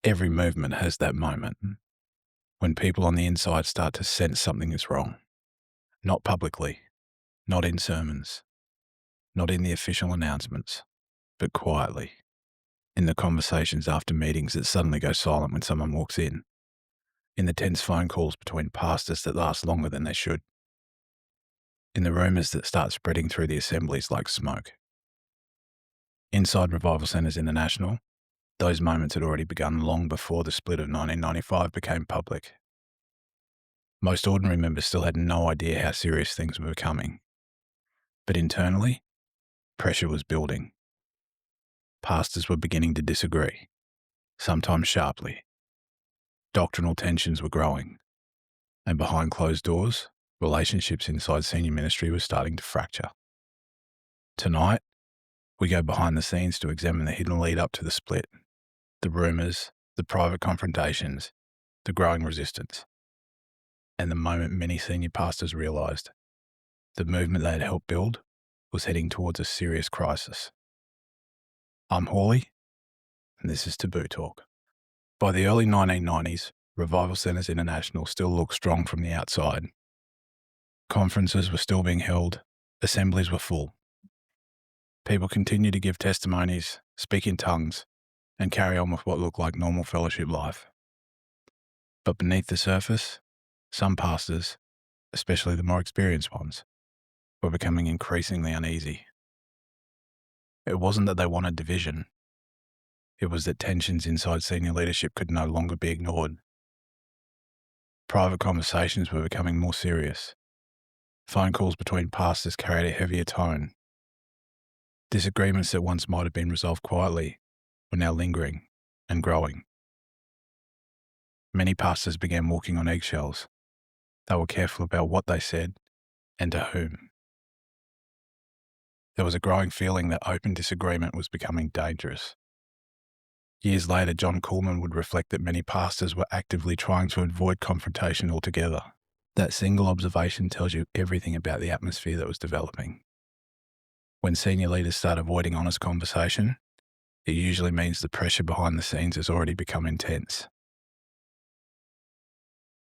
Every movement has that moment when people on the inside start to sense something is wrong. Not publicly, not in sermons, not in the official announcements, but quietly, in the conversations after meetings that suddenly go silent when someone walks in the tense phone calls between pastors that last longer than they should, in the rumours that start spreading through the assemblies like smoke. Inside Revival Centres International, those moments had already begun long before the split of 1995 became public. Most ordinary members still had no idea how serious things were becoming. But internally, pressure was building. Pastors were beginning to disagree, sometimes sharply. Doctrinal tensions were growing. And behind closed doors, relationships inside senior ministry were starting to fracture. Tonight, we go behind the scenes to examine the hidden lead up to the split, the rumours, the private confrontations, the growing resistance, and the moment many senior pastors realised the movement they had helped build was heading towards a serious crisis. I'm Hawley, and this is Taboo Talk. By the early 1990s, Revival Centres International still looked strong from the outside. Conferences were still being held, assemblies were full. People continued to give testimonies, speak in tongues, and carry on with what looked like normal fellowship life. But beneath the surface, some pastors, especially the more experienced ones, were becoming increasingly uneasy. It wasn't that they wanted division. It was that tensions inside senior leadership could no longer be ignored. Private conversations were becoming more serious. Phone calls between pastors carried a heavier tone. Disagreements that once might have been resolved quietly were now lingering and growing. Many pastors began walking on eggshells. They were careful about what they said and to whom. There was a growing feeling that open disagreement was becoming dangerous. Years later, John Coolman would reflect that many pastors were actively trying to avoid confrontation altogether. That single observation tells you everything about the atmosphere that was developing. When senior leaders start avoiding honest conversation, it usually means the pressure behind the scenes has already become intense.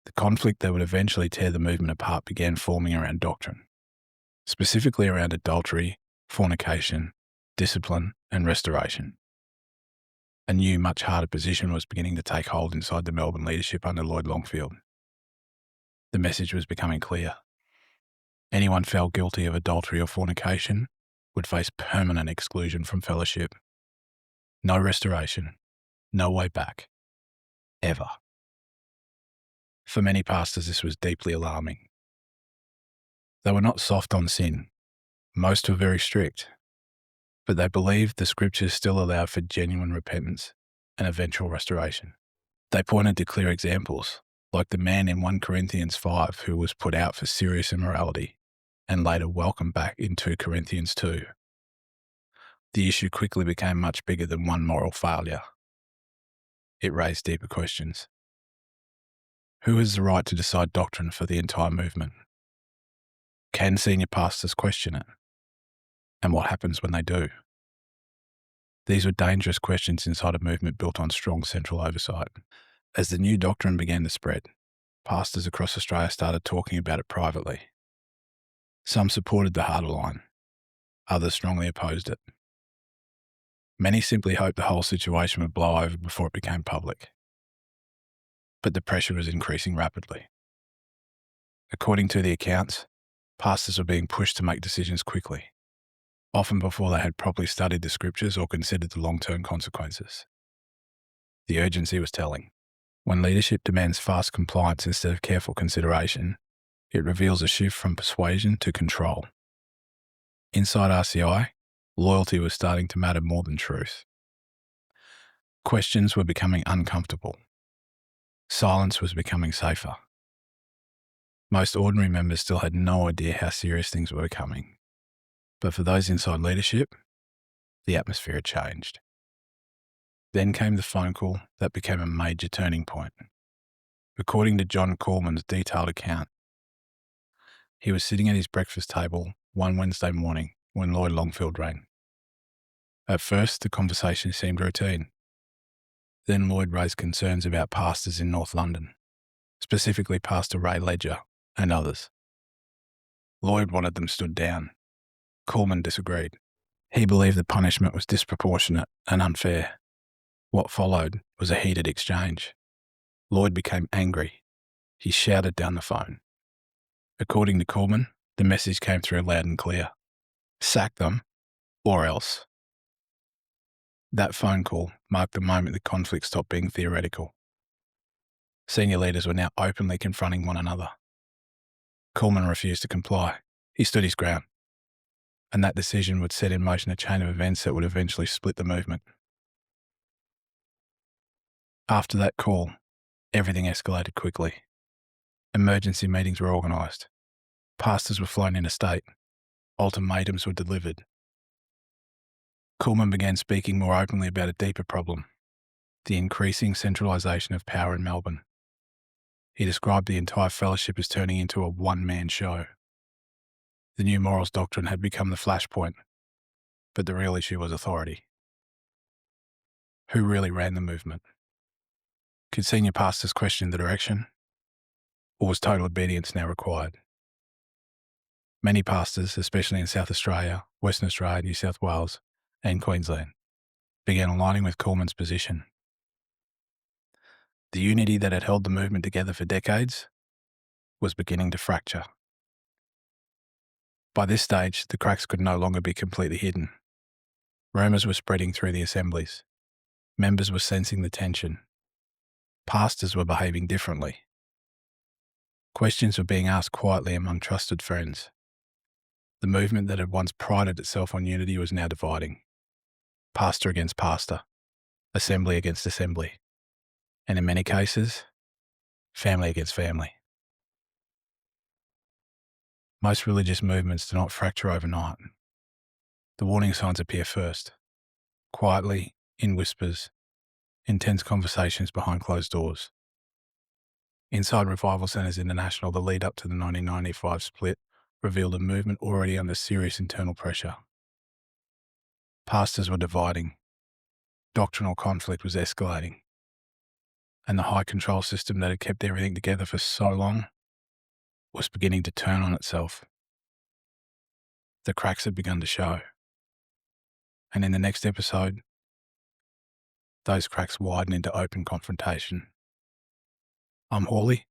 The conflict that would eventually tear the movement apart began forming around doctrine, specifically around adultery, fornication, discipline, and restoration. A new, much harder position was beginning to take hold inside the Melbourne leadership under Lloyd Longfield. The message was becoming clear. Anyone found guilty of adultery or fornication would face permanent exclusion from fellowship. No restoration, no way back, ever. For many pastors, this was deeply alarming. They were not soft on sin. Most were very strict, but they believed the scriptures still allowed for genuine repentance and eventual restoration. They pointed to clear examples, like the man in 1 Corinthians 5 who was put out for serious immorality and later welcomed back in 2 Corinthians 2. The issue quickly became much bigger than one moral failure. It raised deeper questions. Who has the right to decide doctrine for the entire movement? Can senior pastors question it? And what happens when they do? These were dangerous questions inside a movement built on strong central oversight. As the new doctrine began to spread, pastors across Australia started talking about it privately. Some supported the harder line. Others strongly opposed it. Many simply hoped the whole situation would blow over before it became public. But the pressure was increasing rapidly. According to the accounts, pastors were being pushed to make decisions quickly, often before they had properly studied the scriptures or considered the long-term consequences. The urgency was telling. When leadership demands fast compliance instead of careful consideration, it reveals a shift from persuasion to control. Inside RCI, loyalty was starting to matter more than truth. Questions were becoming uncomfortable. Silence was becoming safer. Most ordinary members still had no idea how serious things were becoming. But for those inside leadership, the atmosphere had changed. Then came the phone call that became a major turning point. According to John Coolman's detailed account, he was sitting at his breakfast table one Wednesday morning when Lloyd Longfield rang. At first, the conversation seemed routine. Then Lloyd raised concerns about pastors in North London, specifically Pastor Ray Ledger and others. Lloyd wanted them stood down. Coleman disagreed. He believed the punishment was disproportionate and unfair. What followed was a heated exchange. Lloyd became angry. He shouted down the phone. According to Coleman, the message came through loud and clear. Sack them, or else. That phone call marked the moment the conflict stopped being theoretical. Senior leaders were now openly confronting one another. Coleman refused to comply. He stood his ground. And that decision would set in motion a chain of events that would eventually split the movement. After that call, everything escalated quickly. Emergency meetings were organised. Pastors were flown interstate. Ultimatums were delivered. Coleman began speaking more openly about a deeper problem, the increasing centralisation of power in Melbourne. He described the entire fellowship as turning into a one-man show. The new morals doctrine had become the flashpoint, but the real issue was authority. Who really ran the movement? Could senior pastors question the direction? Or was total obedience now required? Many pastors, especially in South Australia, Western Australia, New South Wales, and Queensland, began aligning with Coleman's position. The unity that had held the movement together for decades was beginning to fracture. By this stage, the cracks could no longer be completely hidden. Rumours were spreading through the assemblies. Members were sensing the tension. Pastors were behaving differently. Questions were being asked quietly among trusted friends. The movement that had once prided itself on unity was now dividing. Pastor against pastor, assembly against assembly, and in many cases, family against family. Most religious movements do not fracture overnight. The warning signs appear first, quietly, in whispers, intense conversations behind closed doors. Inside Revival Centres International, the lead up to the 1995 split revealed a movement already under serious internal pressure. Pastors were dividing. Doctrinal conflict was escalating. And the high control system that had kept everything together for so long was beginning to turn on itself. The cracks had begun to show. And in the next episode, those cracks widen into open confrontation. I'm Hawley,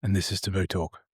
and this is Taboo Talk.